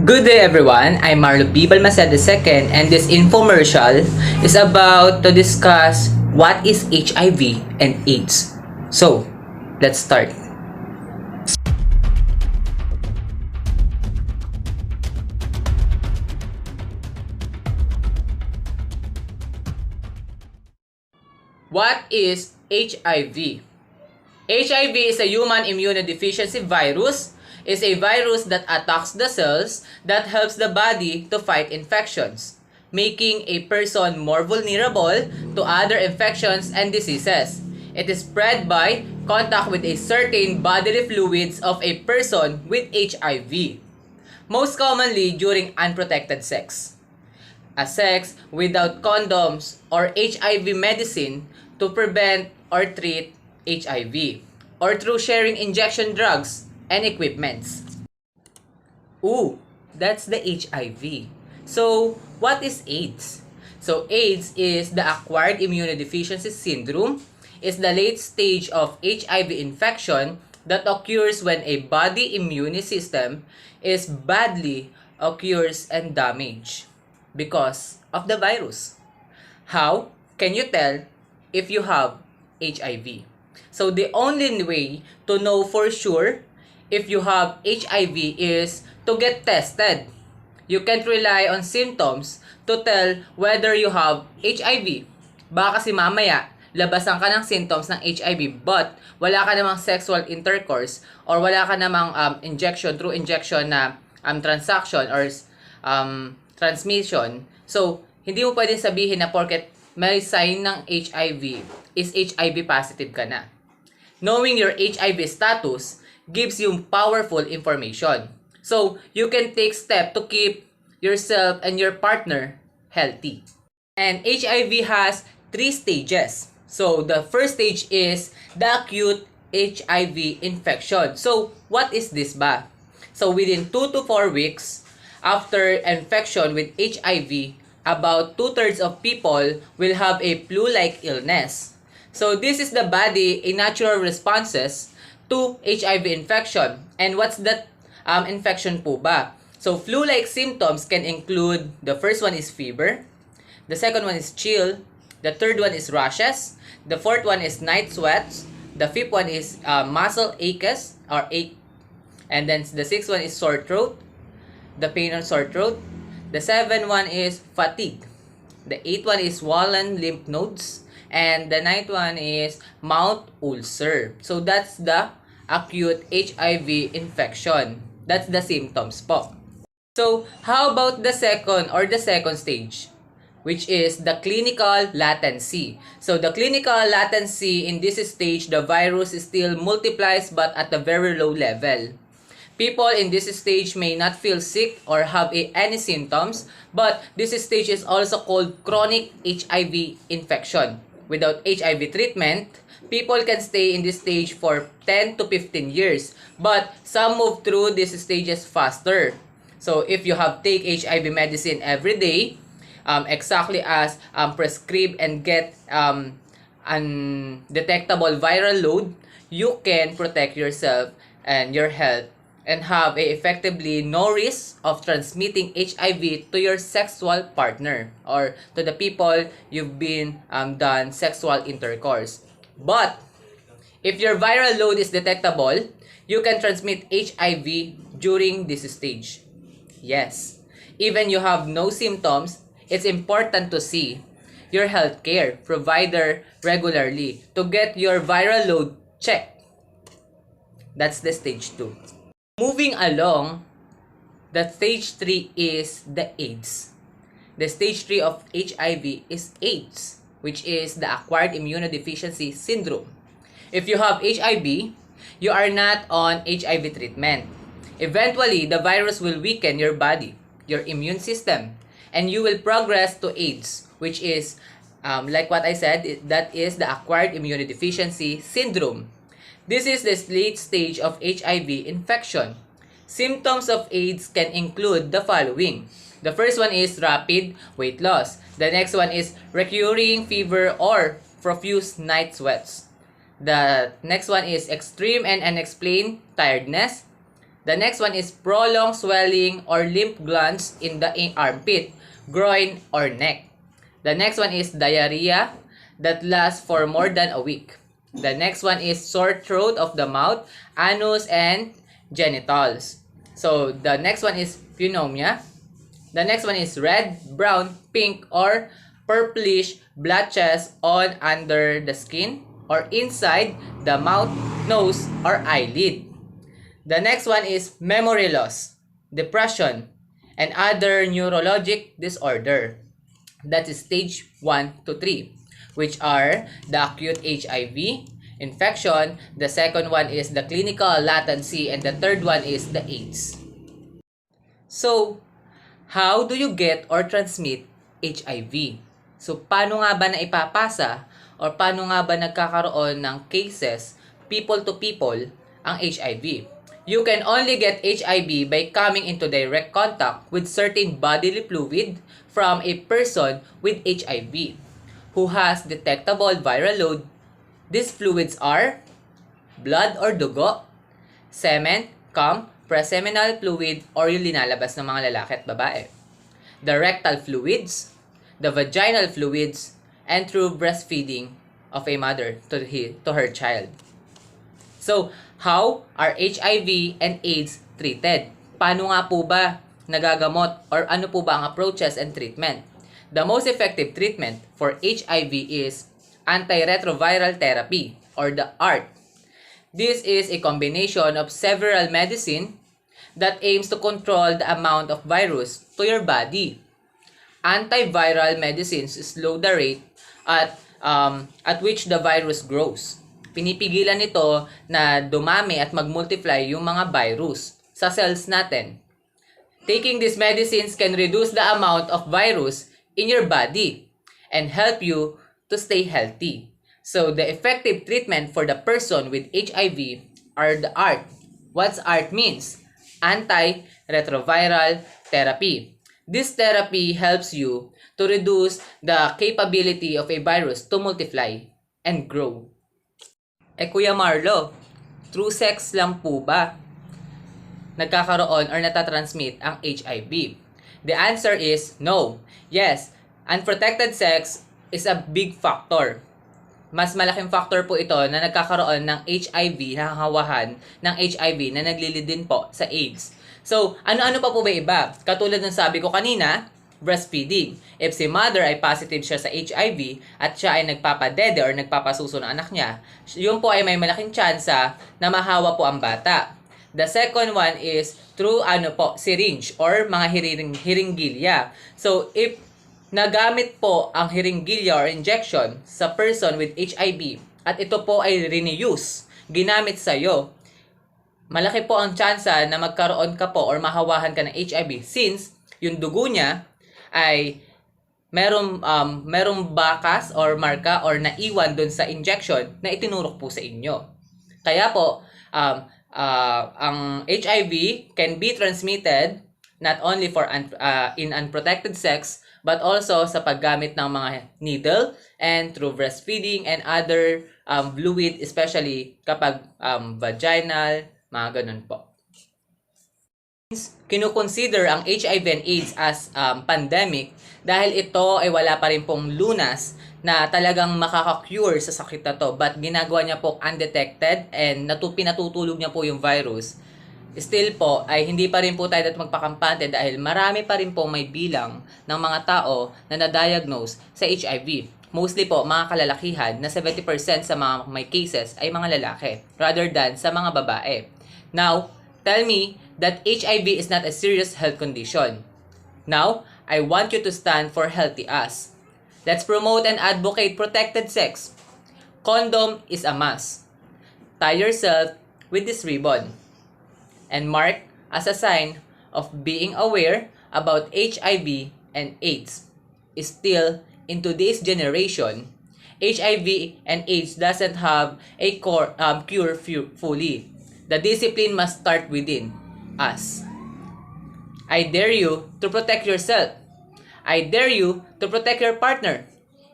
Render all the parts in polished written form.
Good day everyone, I'm Marlo B. Balmaced II and this infomercial is about to discuss what is HIV and AIDS. So, let's start. What is HIV? HIV is a human immunodeficiency virus. Is a virus that attacks the cells that helps the body to fight infections, making a person more vulnerable to other infections and diseases. It is spread by contact with a certain bodily fluids of a person with HIV, most commonly during unprotected sex. A sex without condoms or HIV medicine to prevent or treat HIV, or through sharing injection drugs and equipments. Ooh, that's the HIV. So, what is AIDS? So, AIDS is the acquired immunodeficiency syndrome, is the late stage of HIV infection that occurs when a body immune system is badly occurs and damaged because of the virus. How can you tell if you have HIV? So the only way to know for sure if you have HIV is to get tested. You can't rely on symptoms to tell whether you have HIV. Baka kasi mamaya, labasan ka ng symptoms ng HIV but wala ka namang sexual intercourse or wala ka namang through injection na transaction or transmission. So, hindi mo pwedeng sabihin na porket may sign ng HIV is HIV positive ka na. Knowing your HIV status gives you powerful information. So, you can take steps to keep yourself and your partner healthy. And HIV has 3 stages. So, the first stage is the acute HIV infection. So, what is this ba? So, within 2 to 4 weeks after infection with HIV, about 2/3 of people will have a flu-like illness. So, this is the body in natural responses to HIV infection. And what's that infection po ba? So, flu-like symptoms can include, the first one is fever, the second one is chill, the third one is rashes, the fourth one is night sweats, the fifth one is muscle aches or ache, and then the sixth one is sore throat, the pain on sore throat, the seventh one is fatigue, the eighth one is swollen lymph nodes, and the ninth one is mouth ulcer. So, that's the acute HIV infection. That's the symptoms po. So, how about the second stage, which is the clinical latency. So, the clinical latency in this stage, the virus still multiplies but at a very low level. People in this stage may not feel sick or have any symptoms, but this stage is also called chronic HIV infection. Without HIV treatment, people can stay in this stage for 10 to 15 years, but some move through these stages faster. So, if you have take HIV medicine every day, exactly as prescribed and get undetectable viral load, you can protect yourself and your health and have effectively no risk of transmitting HIV to your sexual partner or to the people you've been done sexual intercourse. But if your viral load is detectable, you can transmit HIV during this stage. Yes, even you have no symptoms, it's important to see your healthcare provider regularly to get your viral load checked. That's the stage 2. Moving along, the stage 3 is the AIDS. The stage 3 of HIV is AIDS, which is the acquired immunodeficiency syndrome. If you have HIV, you are not on HIV treatment. Eventually, the virus will weaken your body, your immune system, and you will progress to AIDS, which is, like what I said, that is the acquired immunodeficiency syndrome. This is the late stage of HIV infection. Symptoms of AIDS can include the following. The first one is rapid weight loss. The next one is recurring fever or profuse night sweats. The next one is extreme and unexplained tiredness. The next one is prolonged swelling or lymph glands in the armpit, groin, or neck. The next one is diarrhea that lasts for more than a week. The next one is sore throat of the mouth, anus, and genitals. So the next one is pneumonia. The next one is red, brown, pink, or purplish blotches on under the skin or inside the mouth, nose, or eyelid. The next one is memory loss, depression, and other neurologic disorder. That is stage 1 to 3, which are the acute HIV infection, the second one is the clinical latency, and the third one is the AIDS. So, how do you get or transmit HIV? So, paano nga ba na ipapasa or paano nga ba nagkakaroon ng cases people to people ang HIV? You can only get HIV by coming into direct contact with certain bodily fluid from a person with HIV who has detectable viral load. These fluids are blood or dugo, semen, cum, preseminal fluid, or yung linalabas ng mga lalaki at babae, the rectal fluids, the vaginal fluids, and through breastfeeding of a mother to her child. So, how are HIV and AIDS treated? Paano nga po ba nagagamot or ano po ba ang approaches and treatment? The most effective treatment for HIV is antiretroviral therapy or the ART. This is a combination of several medicine that aims to control the amount of virus to your body. Antiviral medicines slow the rate at which the virus grows. Pinipigilan nito na dumami at magmultiply yung mga virus sa cells natin. Taking these medicines can reduce the amount of virus in your body and help you to stay healthy. So, the effective treatment for the person with HIV are the ART. What's ART means? Antiretroviral therapy. This therapy helps you to reduce the capability of a virus to multiply and grow. Kuya Marlo, through sex lang po ba nagkakaroon or natatransmit ang HIV? The answer is no. Yes, unprotected sex is a big factor. Mas malaking factor po ito na nagkakaroon ng HIV, nakahawahan ng HIV na naglilid din po sa AIDS. So, ano-ano pa po ba iba? Katulad ng sabi ko kanina, breastfeeding. If si mother ay positive siya sa HIV at siya ay nagpapadede or nagpapasuso ng anak niya, yun po ay may malaking tsansa na mahawa po ang bata. The second one is through syringe or mga hiringgilya. So, if nagamit po ang hiringgilya or injection sa person with HIV at ito po ay reuse, ginamit sa'yo, malaki po ang tsansa na magkaroon ka po or mahawahan ka ng HIV since yung dugo niya ay merong bakas or marka or naiwan dun sa injection na itinurok po sa inyo. Kaya po, ang HIV can be transmitted not only for in unprotected sex but also sa paggamit ng mga needle and through breastfeeding and other fluid, especially kapag vaginal, mga ganun po. Kinukonsider ang HIV and AIDS as pandemic dahil ito ay wala pa rin pong lunas na talagang makaka-cure sa sakit na to, but ginagawa niya po undetected and pinatutulog niya po yung virus. Still po, ay hindi pa rin po tayo dapat magpakampante dahil marami pa rin po may bilang ng mga tao na na-diagnose sa HIV. Mostly po, mga kalalakihan na 70% sa mga may cases ay mga lalaki rather than sa mga babae. Now, tell me that HIV is not a serious health condition. Now, I want you to stand for healthy us. Let's promote and advocate protected sex. Condom is a must. Tie yourself with this ribbon and mark as a sign of being aware about HIV and AIDS. Still, in today's generation, HIV and AIDS doesn't have a cure fully. The discipline must start within us. I dare you to protect yourself. I dare you to protect your partner.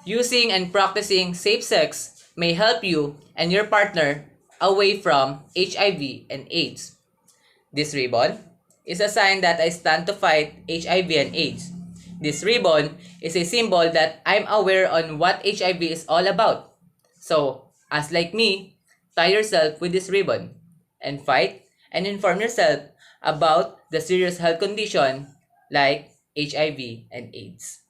Using and practicing safe sex may help you and your partner away from HIV and AIDS. This ribbon is a sign that I stand to fight HIV and AIDS. This ribbon is a symbol that I'm aware on what HIV is all about. So, as like me, tie yourself with this ribbon and fight and inform yourself about the serious health condition like HIV and AIDS.